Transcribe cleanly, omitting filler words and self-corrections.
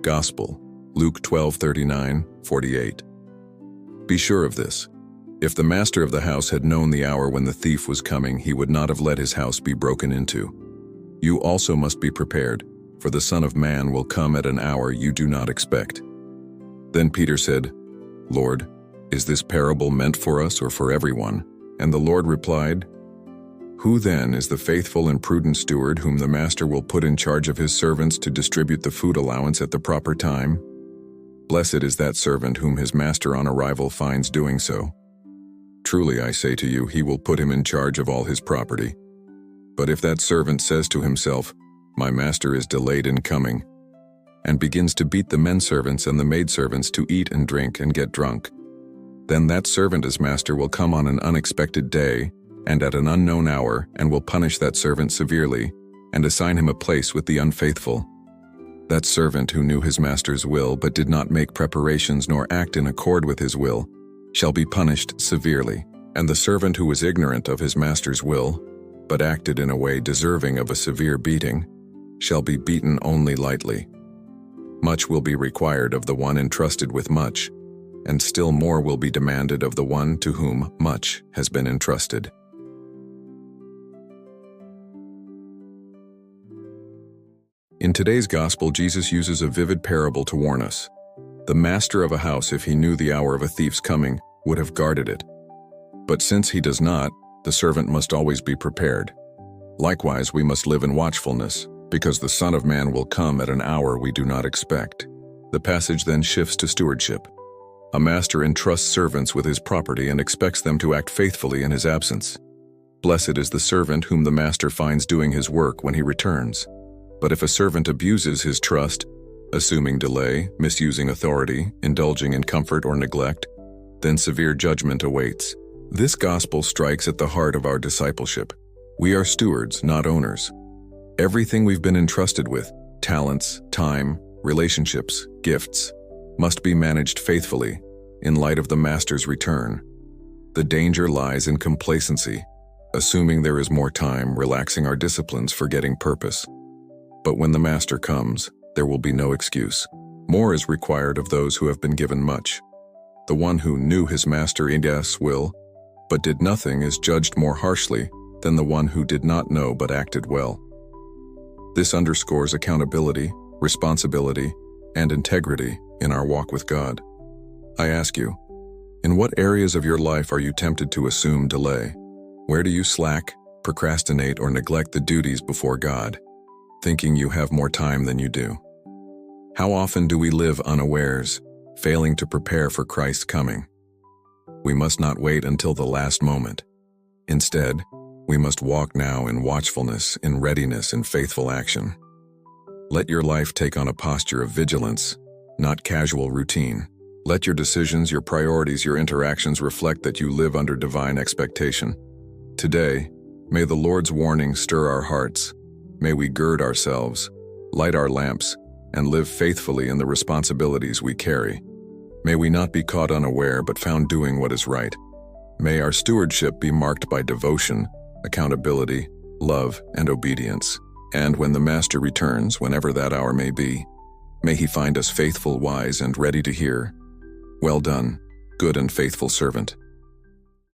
Gospel, Luke 12:39-48. Be sure of this. If the master of the house had known the hour when the thief was coming, he would not have let his house be broken into. You also must be prepared, for the Son of Man will come at an hour you do not expect. Then Peter said, Lord, is this parable meant for us or for everyone? And the Lord replied, Who then is the faithful and prudent steward whom the master will put in charge of his servants to distribute the food allowance at the proper time? Blessed is that servant whom his master on arrival finds doing so. Truly I say to you, he will put him in charge of all his property. But if that servant says to himself, My master is delayed in coming, and begins to beat the menservants and the maidservants to eat and drink and get drunk, then that servant's master will come on an unexpected day and at an unknown hour, and will punish that servant severely, and assign him a place with the unfaithful. That servant who knew his master's will but did not make preparations nor act in accord with his will shall be punished severely, and the servant who was ignorant of his master's will, but acted in a way deserving of a severe beating, shall be beaten only lightly. Much will be required of the one entrusted with much, and still more will be demanded of the one to whom much has been entrusted. In today's gospel, Jesus uses a vivid parable to warn us. The master of a house, if he knew the hour of a thief's coming, would have guarded it. But since he does not, the servant must always be prepared. Likewise, we must live in watchfulness, because the Son of Man will come at an hour we do not expect. The passage then shifts to stewardship. A master entrusts servants with his property and expects them to act faithfully in his absence. Blessed is the servant whom the master finds doing his work when he returns. But if a servant abuses his trust, assuming delay, misusing authority, indulging in comfort or neglect, then severe judgment awaits. This gospel strikes at the heart of our discipleship. We are stewards, not owners. Everything we've been entrusted with, talents, time, relationships, gifts, must be managed faithfully in light of the master's return. The danger lies in complacency, assuming there is more time, relaxing our disciplines, forgetting purpose. But when the master comes, there will be no excuse. More is required of those who have been given much. The one who knew his master in his will, but did nothing, is judged more harshly than the one who did not know but acted well. This underscores accountability, responsibility, and integrity in our walk with God. I ask you, in what areas of your life are you tempted to assume delay? Where do you slack, procrastinate, or neglect the duties before God, thinking you have more time than you do? How often do we live unawares, failing to prepare for Christ's coming? We must not wait until the last moment. Instead, we must walk now in watchfulness, in readiness, and faithful action. Let your life take on a posture of vigilance, not casual routine. Let your decisions, your priorities, your interactions reflect that you live under divine expectation. Today, may the Lord's warning stir our hearts. May we gird ourselves, light our lamps, and live faithfully in the responsibilities we carry. May we not be caught unaware but found doing what is right. May our stewardship be marked by devotion, accountability, love, and obedience. And when the Master returns, whenever that hour may be, may he find us faithful, wise, and ready to hear, "Well done, good and faithful servant."